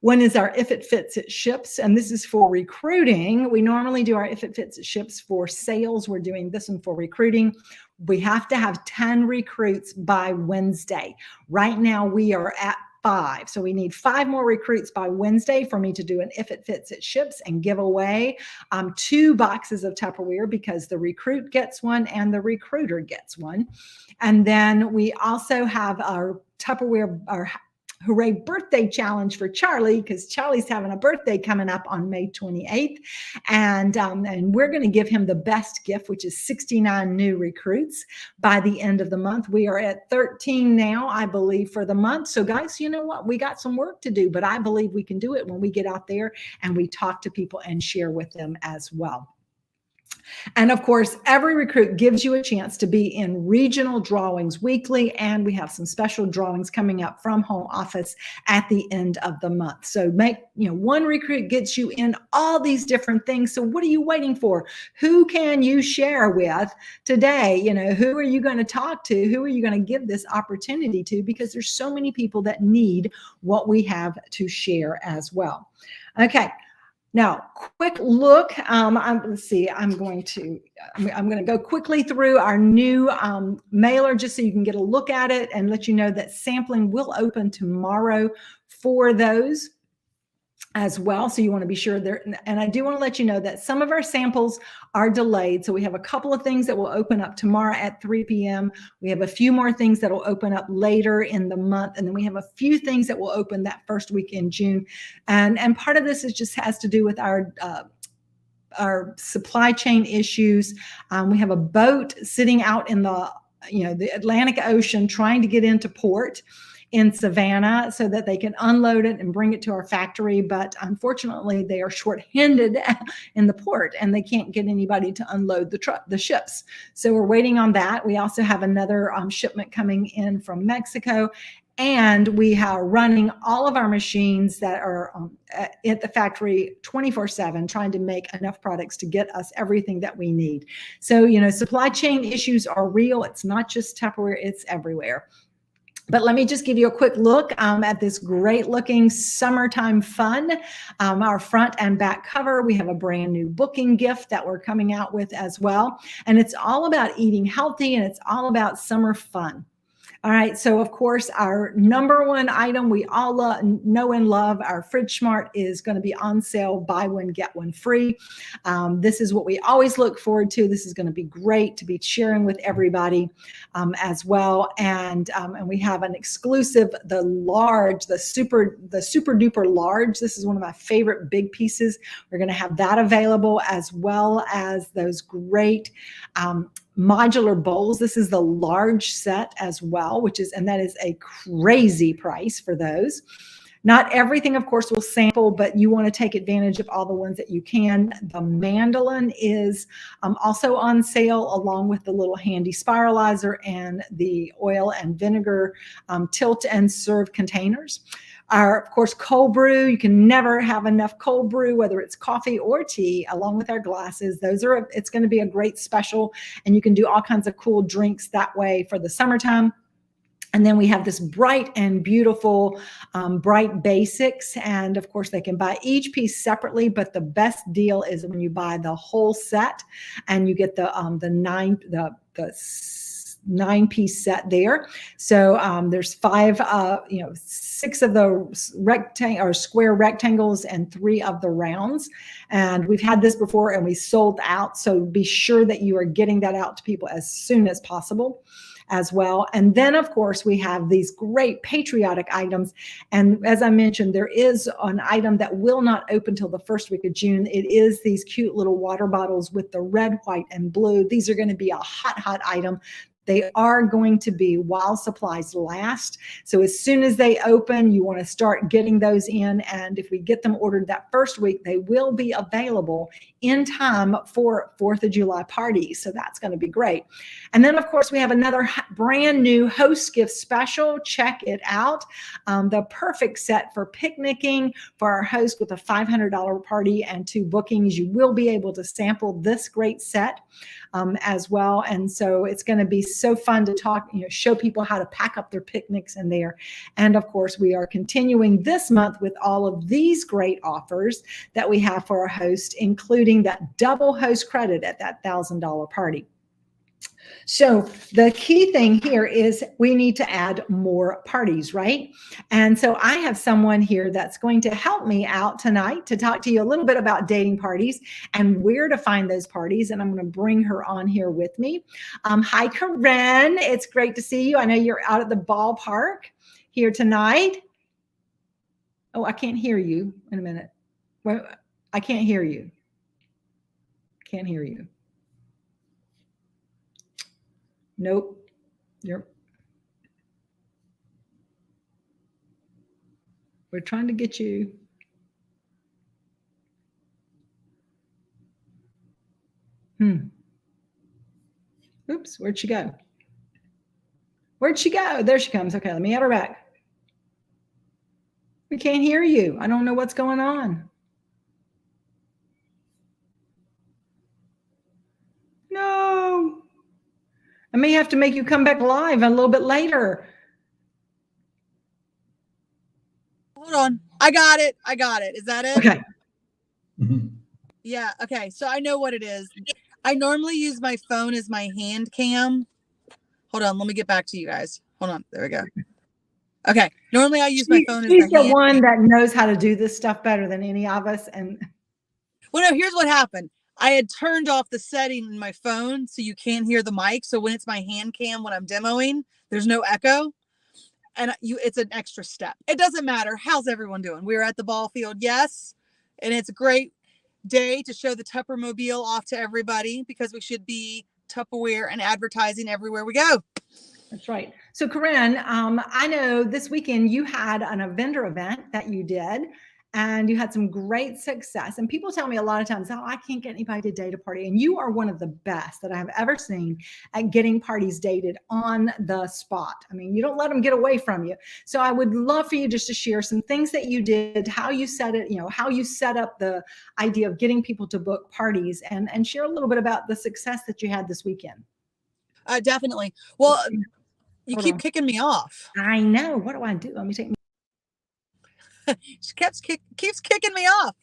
One is our If It Fits, It Ships, and this is for recruiting. We normally do our If It Fits, It Ships for sales. We're doing this one for recruiting. We have to have 10 recruits by Wednesday. Right now, we are at 5. So we need 5 more recruits by Wednesday for me to do an If It Fits, It Ships and give away 2 boxes of Tupperware, because the recruit gets one and the recruiter gets one. And then we also have our Tupperware, our Hooray Birthday Challenge for Charlie, because Charlie's having a birthday coming up on May 28th. And we're going to give him the best gift, which is 69 new recruits by the end of the month. We are at 13 now, I believe, for the month. So guys, you know what? We got some work to do, but I believe we can do it when we get out there and we talk to people and share with them as well. And of course, every recruit gives you a chance to be in regional drawings weekly, and we have some special drawings coming up from home office at the end of the month. So one recruit gets you in all these different things. So what are you waiting for? Who can you share with today? Who are you going to talk to? Who are you going to give this opportunity to? Because there's so many people that need what we have to share as well. Okay. Now, quick look. Let's see. I'm going to go quickly through our new mailer just so you can get a look at it and let you know that sampling will open tomorrow for those as well. So you want to be sure there. And I do want to let you know that some of our samples are delayed. So we have a couple of things that will open up tomorrow at 3 p.m. We have a few more things that will open up later in the month. And then we have a few things that will open that first week in June. And part of this has to do with our supply chain issues. We have a boat sitting out in the Atlantic Ocean trying to get into port in Savannah so that they can unload it and bring it to our factory. But unfortunately, they are shorthanded in the port and they can't get anybody to unload the ships. So we're waiting on that. We also have another shipment coming in from Mexico. And we are running all of our machines that are at the factory 24/7, trying to make enough products to get us everything that we need. So, supply chain issues are real. It's not just Tupperware, it's everywhere. But let me just give you a quick look at this great looking summertime fun. Our front and back cover, we have a brand new booking gift that we're coming out with as well. And it's all about eating healthy and it's all about summer fun. All right, so of course, our number one item we all know and love, our Fridge Smart, is going to be on sale, buy one, get one free. This is what we always look forward to. This is going to be great to be sharing with everybody as well. And we have an exclusive, the super duper large. This is one of my favorite big pieces. We're going to have that available, as well as those great modular bowls. This is the large set as well, and that is a crazy price for those. Not everything, of course, will sample, but you want to take advantage of all the ones that you can. The mandolin is also on sale, along with the little handy spiralizer and the oil and vinegar tilt and serve containers. Of course, cold brew. You can never have enough cold brew, whether it's coffee or tea, along with our glasses. It's going to be a great special, and you can do all kinds of cool drinks that way for the summertime. And then we have this bright and beautiful Bright Basics. And of course, they can buy each piece separately, but the best deal is when you buy the whole set and you get the 9-piece set there. So there's 5, 6 of the rectangle or square rectangles and 3 of the rounds. And we've had this before and we sold out. So be sure that you are getting that out to people as soon as possible as well. And then, of course, we have these great patriotic items. And as I mentioned, there is an item that will not open till the first week of June. It is these cute little water bottles with the red, white, and blue. These are going to be a hot item. They are going to be while supplies last. So as soon as they open, you want to start getting those in. And if we get them ordered that first week, they will be available in time for 4th of July parties. So that's going to be great. And then, of course, we have another brand new host gift special. Check it out. The perfect set for picnicking for our host with a $500 party and 2 bookings. You will be able to sample this great set as well. And so it's going to be so fun to talk, show people how to pack up their picnics in there. And of course, we are continuing this month with all of these great offers that we have for our host, including that double host credit at that $1,000 party. So the key thing here is we need to add more parties, right? And so I have someone here that's going to help me out tonight to talk to you a little bit about dating parties and where to find those parties. And I'm going to bring her on here with me. Hi, Karen. It's great to see you. I know you're out at the ballpark here tonight. Oh, I can't hear you. In a minute. Well, I can't hear you. Can't hear you. Nope. We're trying to get you. Oops, where'd she go? Where'd she go? There she comes. Okay, let me add her back. We can't hear you. I don't know what's going on. No. I may have to make you come back live a little bit later. Hold on. I got it. Is that it? Okay. Yeah. Okay. So I know what it is. I normally use my phone as my hand cam. Hold on. Let me get back to you guys. Hold on. There we go. Okay. Normally I use my phone as She's my the hand one that knows how to do this stuff better than any of us. And well, no, here's what happened. I had turned off the setting in my phone so you can't hear the mic. So when it's my hand cam, when I'm demoing, there's no echo. And it's an extra step. It doesn't matter. How's everyone doing? We're at the ball field. Yes. And it's a great day to show the Tuppermobile off to everybody because we should be Tupperware and advertising everywhere we go. That's right. So Corinne, I know this weekend you had a vendor event that you did and you had some great success. And people tell me a lot of times, oh, I can't get anybody to date a party. And you are one of the best that I have ever seen at getting parties dated on the spot. I mean, you don't let them get away from you. So I would love for you just to share some things that you did, how you set it, how you set up the idea of getting people to book parties and share a little bit about the success that you had this weekend. Definitely. Well, you keep kicking me off. I know. What do I do? Let me take. She keeps kicking me off.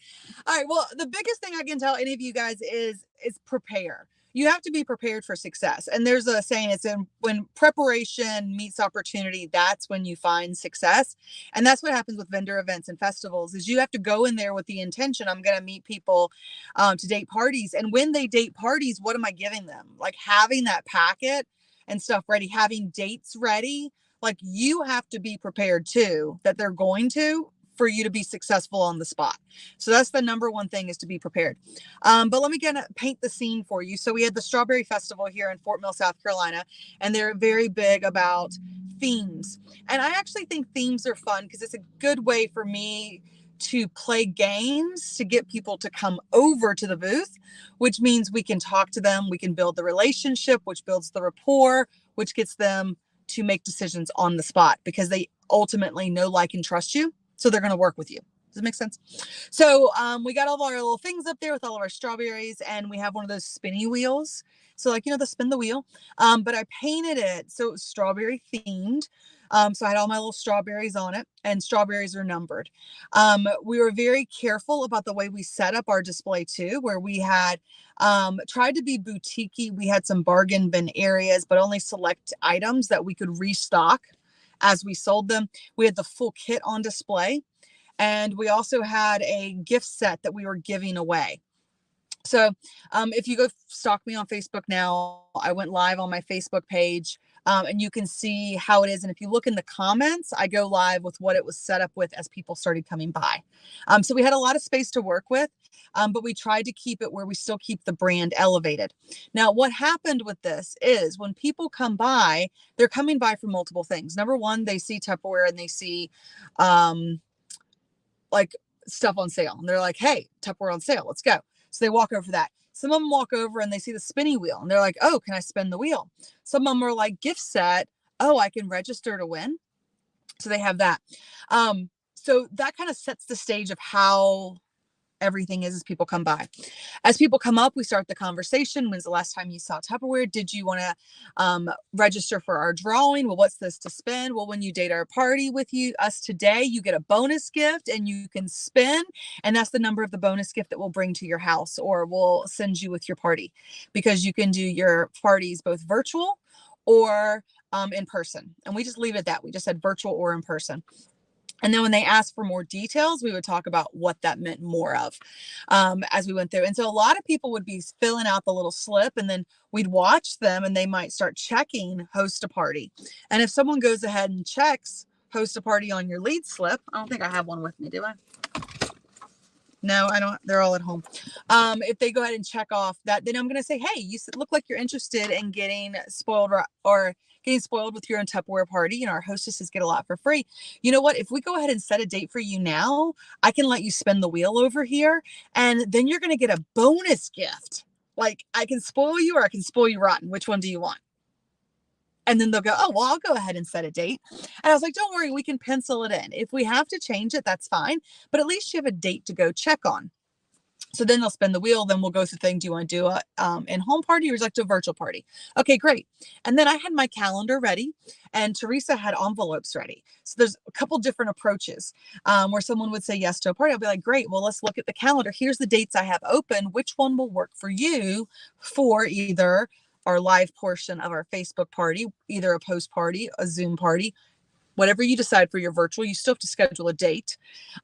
All right. Well, the biggest thing I can tell any of you guys is prepare. You have to be prepared for success. And there's a saying, it's when preparation meets opportunity, that's when you find success. And that's what happens with vendor events and festivals is you have to go in there with the intention, I'm going to meet people to date parties. And when they date parties, what am I giving them? Like having that packet and stuff ready, having dates ready. Like you have to be prepared too, that they're going to, for you to be successful on the spot. So that's the number one thing is to be prepared. But let me paint the scene for you. So we had the Strawberry Festival here in Fort Mill, South Carolina, and they're very big about themes. And I actually think themes are fun because it's a good way for me to play games to get people to come over to the booth, which means we can talk to them. We can build the relationship, which builds the rapport, which gets them to make decisions on the spot because they ultimately know, like, and trust you. So they're going to work with you. Does it make sense? So we got all of our little things up there with all of our strawberries and we have one of those spinny wheels. So like, the spin the wheel. But I painted it so it was strawberry themed. So I had all my little strawberries on it, and strawberries are numbered. We were very careful about the way we set up our display too, where we had tried to be boutique-y. We had some bargain bin areas, but only select items that we could restock as we sold them. We had the full kit on display, and we also had a gift set that we were giving away. So if you go stalk me on Facebook now, I went live on my Facebook page, and you can see how it is. And if you look in the comments, I go live with what it was set up with as people started coming by. So we had a lot of space to work with, but we tried to keep it where we still keep the brand elevated. Now, what happened with this is when people come by, they're coming by for multiple things. Number one, they see Tupperware and they see like stuff on sale. And they're like, hey, Tupperware on sale, let's go. So they walk over that. Some of them walk over and they see the spinny wheel and they're like, oh, can I spin the wheel? Some of them are like gift set. Oh, I can register to win. So they have that. So that kind of sets the stage of how everything is as people come by. As people come up, we start the conversation. When's the last time you saw Tupperware? Did you want to register for our drawing? Well, what's this to spin? Well, when you date our party with us today, you get a bonus gift and you can spin. And that's the number of the bonus gift that we'll bring to your house or we'll send you with your party, because you can do your parties both virtual or in person. And we just leave it at that. We just said virtual or in person. And then when they asked for more details, we would talk about what that meant more of as we went through. And so a lot of people would be filling out the little slip, and then we'd watch them and they might start checking host a party. And if someone goes ahead and checks host a party on your lead slip, I don't think I have one with me, do I? No, I don't. They're all at home. If they go ahead and check off that, then I'm going to say, hey, you look like you're interested in getting spoiled or getting spoiled with your own Tupperware party. You know, our hostesses get a lot for free. You know what? If we go ahead and set a date for you now, I can let you spin the wheel over here. And then you're going to get a bonus gift. Like I can spoil you or I can spoil you rotten. Which one do you want? And then they'll go, oh, well, I'll go ahead and set a date. And I was like, don't worry, we can pencil it in. If we have to change it, that's fine. But at least you have a date to go check on. So then they'll spin the wheel. Then we'll go through things. Do you want to do a in-home party or would you like to do a virtual party? Okay, great. And then I had my calendar ready and Teresa had envelopes ready. So there's a couple different approaches where someone would say yes to a party. I'll be like, great. Well, let's look at the calendar. Here's the dates I have open. Which one will work for you for either our live portion of our Facebook party, either a post party, a Zoom party, whatever you decide for your virtual, you still have to schedule a date.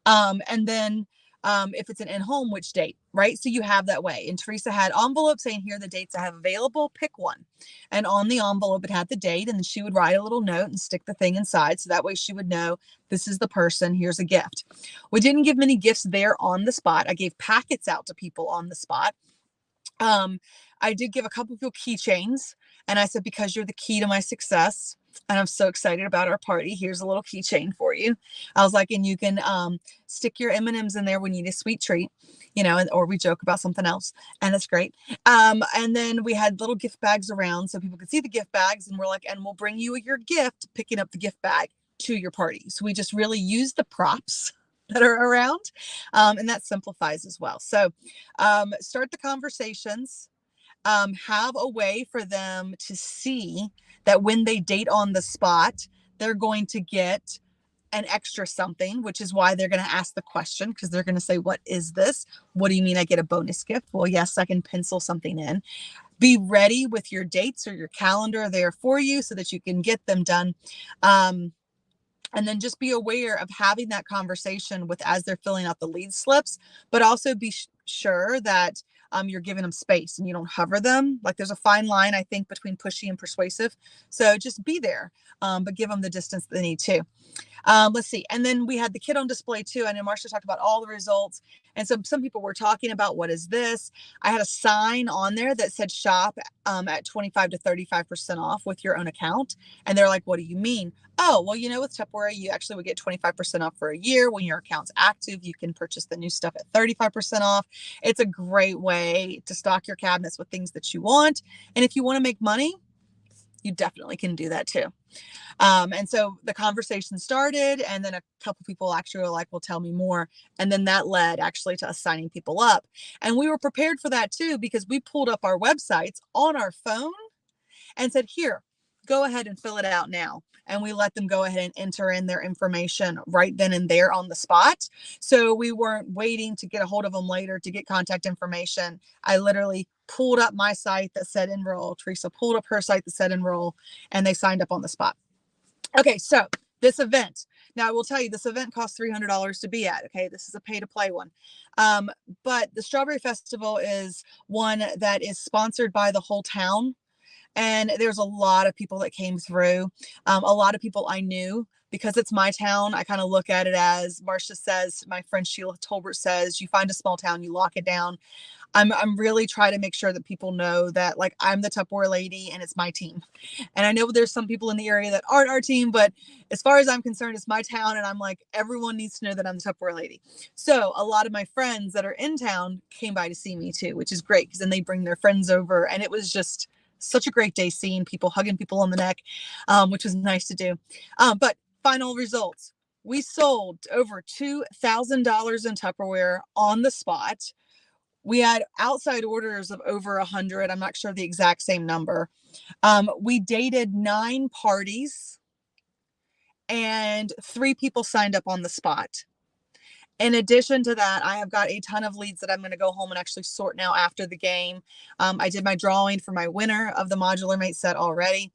And then if it's an in-home, which date, right? So you have that way. And Teresa had envelopes saying, here are the dates I have available, pick one. And on the envelope, it had the date, and then she would write a little note and stick the thing inside. So that way she would know this is the person, here's a gift. We didn't give many gifts there on the spot. I gave packets out to people on the spot. I did give a couple people keychains, and I said, because you're the key to my success and I'm so excited about our party, here's a little keychain for you. I was like, and you can stick your M&Ms in there when you need a sweet treat, you know, or we joke about something else, and it's great. And then we had little gift bags around so people could see the gift bags, and we're like, and we'll bring you your gift, picking up the gift bag to your party. So we just really use the props that are around, and that simplifies as well. So start the conversations. Have a way for them to see that when they date on the spot, they're going to get an extra something, which is why they're going to ask the question, because they're going to say, what is this? What do you mean I get a bonus gift? Well, yes, I can pencil something in. Be ready with your dates or your calendar there for you so that you can get them done. And then just be aware of having that conversation with as they're filling out the lead slips, but also be sure that you're giving them space and you don't hover them. Like there's a fine line, I think, between pushy and persuasive. So just be there, but give them the distance they need to. Let's see. And then we had the kit on display too. I know Marcia talked about all the results. And so some people were talking about, what is this? I had a sign on there that said shop at 25 to 35% off with your own account. And they're like, what do you mean? Oh, well, you know, with Tupperware, you actually would get 25% off for a year. When your account's active, you can purchase the new stuff at 35% off. It's a great way to stock your cabinets with things that you want. And if you want to make money, you definitely can do that too. And so the conversation started, and then a couple people actually were like, well, tell me more. And then that led actually to us signing people up. And we were prepared for that too, because we pulled up our websites on our phone and said, here, go ahead and fill it out now. And we let them go ahead and enter in their information right then and there on the spot. So we weren't waiting to get a hold of them later to get contact information. I literally pulled up my site that said enroll. Teresa pulled up her site that said enroll, and they signed up on the spot. Okay, so this event. Now I will tell you, this event costs $300 to be at. Okay, this is a pay to play one. But the Strawberry Festival is one that is sponsored by the whole town. And there's a lot of people that came through. A lot of people I knew, because it's my town. I kind of look at it as Marcia says, my friend Sheila Tolbert says, you find a small town, you lock it down. I'm really trying to make sure that people know that, like, I'm the Tupperware lady and it's my team. And I know there's some people in the area that aren't our team, but as far as I'm concerned, it's my town. And I'm like, everyone needs to know that I'm the Tupperware lady. So a lot of my friends that are in town came by to see me too, which is great, because then they bring their friends over. And it was just such a great day seeing people, hugging people on the neck, which was nice to do. But final results, we sold over $2,000 in Tupperware on the spot. We had outside orders of over 100. I'm not sure the exact same number. We dated 9 parties and 3 people signed up on the spot. In addition to that, I have got a ton of leads that I'm going to go home and actually sort now after the game. I did my drawing for my winner of the Modular Mate set already.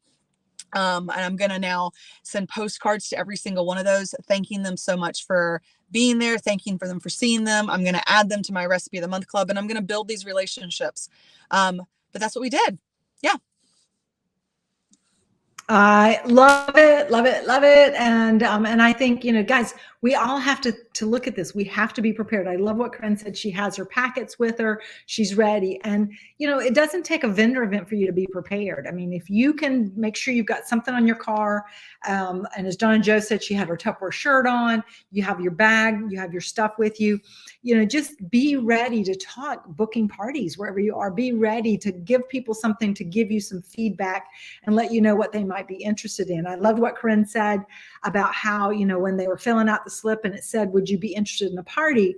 And I'm going to now send postcards to every single one of those, thanking them so much for being there, thanking for them for seeing them. I'm going to add them to my Recipe of the Month Club, and I'm going to build these relationships. But that's what we did. Yeah. I love it, love it, love it. And I think, you know, guys, we all have to look at this. We have to be prepared. I love what Corinne said. She has her packets with her. She's ready. And, you know, it doesn't take a vendor event for you to be prepared. I mean, if you can make sure you've got something on your car, and as Dawn and Joe said, she had her Tupperware shirt on, you have your bag, you have your stuff with you, you know, just be ready to talk booking parties wherever you are. Be ready to give people something, to give you some feedback and let you know what they might be interested in. I loved what Corinne said about how, you know, when they were filling out the slip and it said, would you be interested in a party?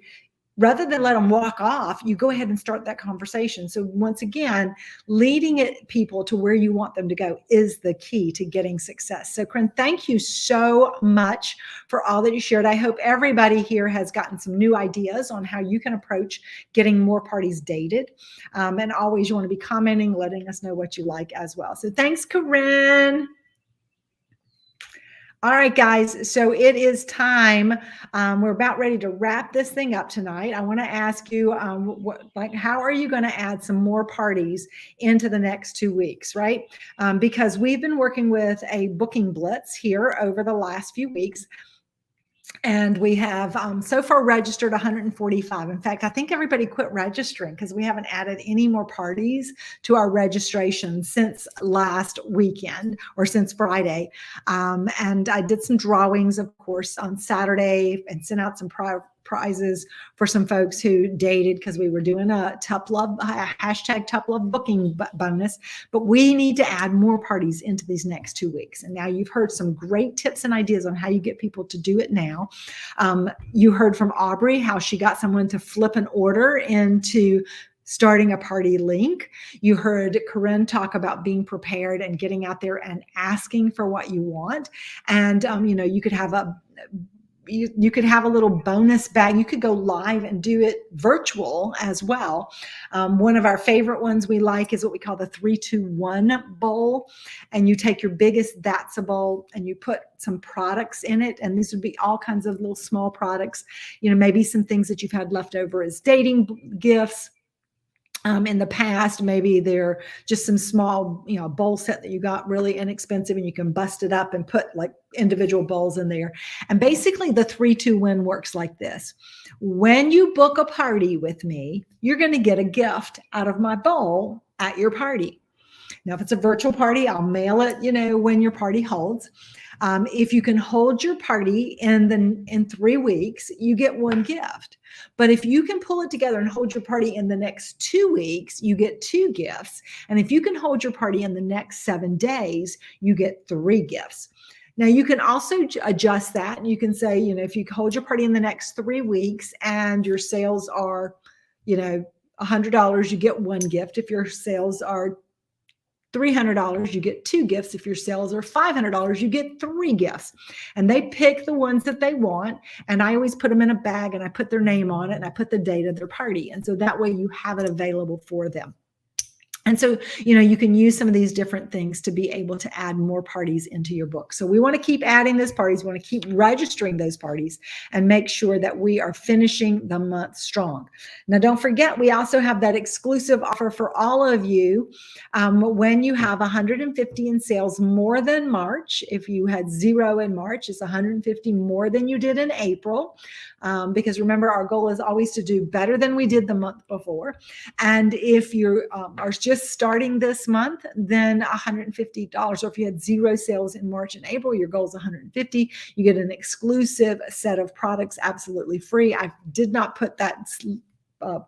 Rather than let them walk off, you go ahead and start that conversation. So once again, leading people to where you want them to go is the key to getting success. So Corinne, thank you so much for all that you shared. I hope everybody here has gotten some new ideas on how you can approach getting more parties dated. And always you want to be commenting, letting us know what you like as well. So thanks, Corinne. All right, guys, so it is time. We're about ready to wrap this thing up tonight. I want to ask you, how are you going to add some more parties into the next 2 weeks, right? Because we've been working with a booking blitz here over the last few weeks. And we have so far registered 145. In fact, I think everybody quit registering because we haven't added any more parties to our registration since last weekend or since Friday. And I did some drawings, of course, on Saturday and sent out some prizes for some folks who dated because we were doing a hashtag Tup Love booking bonus, but we need to add more parties into these next 2 weeks. And now you've heard some great tips and ideas on how you get people to do it now. You heard from Aubrey how she got someone to flip an order into starting a party link. You heard Corinne talk about being prepared and getting out there and asking for what you want. And, you know, you could have you could have a little bonus bag. You could go live and do it virtual as well. One of our favorite ones we like is what we call the 3-2-1 bowl. And you take your biggest That's a bowl and you put some products in it. And these would be all kinds of little small products, you know, maybe some things that you've had left over as dating gifts. In the past, maybe they're just some small, you know, bowl set that you got really inexpensive and you can bust it up and put like individual bowls in there. And basically the 3-2-1 works like this. When you book a party with me, you're going to get a gift out of my bowl at your party. Now, if it's a virtual party, I'll mail it, you know, when your party holds. If you can hold your party in 3 weeks, you get one gift. But if you can pull it together and hold your party in the next 2 weeks, you get 2 gifts. And if you can hold your party in the next 7 days, you get 3 gifts. Now, you can also adjust that. And you can say, you know, if you hold your party in the next 3 weeks and your sales are, you know, $100, you get 1 gift. If your sales are $300, you get 2 gifts. If your sales are $500, you get 3 gifts. And they pick the ones that they want. And I always put them in a bag and I put their name on it and I put the date of their party. And so that way you have it available for them. And so, you can use some of these different things to be able to add more parties into your book. So we want to keep adding those parties. We want to keep registering those parties and make sure that we are finishing the month strong. Now, don't forget, we also have that exclusive offer for all of you. When you have 150 in sales more than March, if you had 0 in March, it's 150 more than you did in April. Because remember, our goal is always to do better than we did the month before. And if you are just starting this month, then $150. Or if you had 0 sales in March and April, your goal is 150. You get an exclusive set of products absolutely free. I did not put that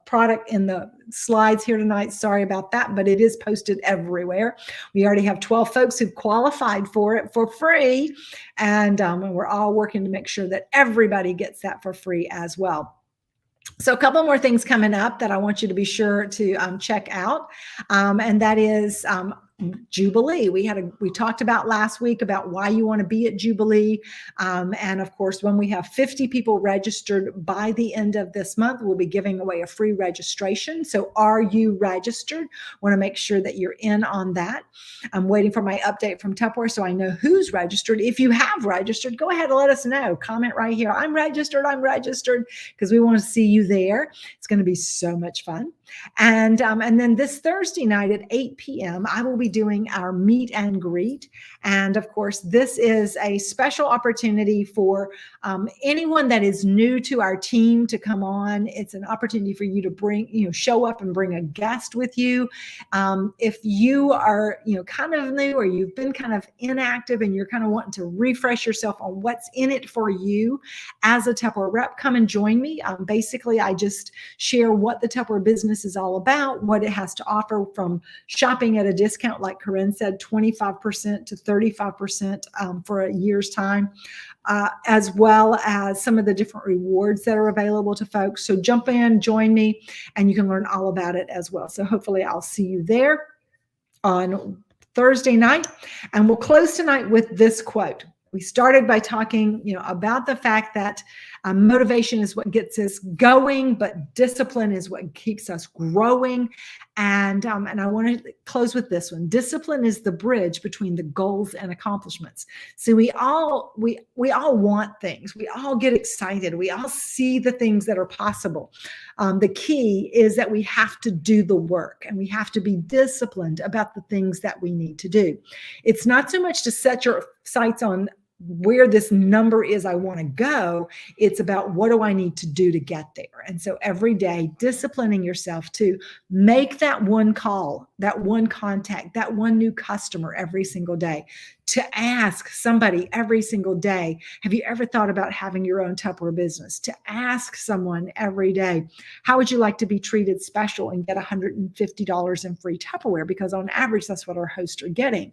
product in the slides here tonight. Sorry about that, but it is posted everywhere. We already have 12 folks who've qualified for it for free. And we're all working to make sure that everybody gets that for free as well. So a couple more things coming up that I want you to be sure to check out. And that is Jubilee. We talked about last week about why you want to be at Jubilee. And of course, when we have 50 people registered by the end of this month, we'll be giving away a free registration. So are you registered? Want to make sure that you're in on that. I'm waiting for my update from Tupperware so I know who's registered. If you have registered, go ahead and let us know. Comment right here. I'm registered, because we want to see you there. It's going to be so much fun. And then this Thursday night at 8 p.m., I will be doing our meet and greet. And of course, this is a special opportunity for anyone that is new to our team to come on. It's an opportunity for you to show up and bring a guest with you. If you are, kind of new, or you've been kind of inactive and you're kind of wanting to refresh yourself on what's in it for you as a Tupperware rep, come and join me. Basically, I just share what the Tupperware business is all about, what it has to offer, from shopping at a discount, like Corinne said, 25% to 35% for a year's time, as well as some of the different rewards that are available to folks. So jump in, join me, and you can learn all about it as well. So hopefully I'll see you there on Thursday night. And we'll close tonight with this quote. We started by talking, about the fact that motivation is what gets us going, but discipline is what keeps us growing. And I want to close with this one. Discipline is the bridge between the goals and accomplishments. So we all want things. We all get excited. We all see the things that are possible. The key is that we have to do the work, and we have to be disciplined about the things that we need to do. It's not so much to set your sights on where this number is I want to go. It's about, what do I need to do to get there? And so every day, disciplining yourself to make that one call, that one contact, that one new customer every single day, to ask somebody every single day, have you ever thought about having your own Tupperware business? To ask someone every day, how would you like to be treated special and get $150 in free Tupperware? Because on average, that's what our hosts are getting.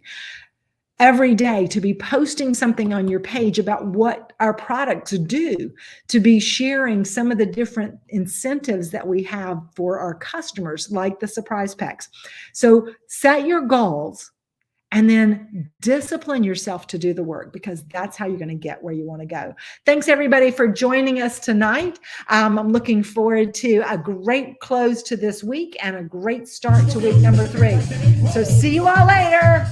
Every day, to be posting something on your page about what our products do, to be sharing some of the different incentives that we have for our customers, like the surprise packs. So set your goals and then discipline yourself to do the work, because that's how you're going to get where you want to go. Thanks, everybody, for joining us tonight. I'm looking forward to a great close to this week and a great start to week number 3. So see you all later.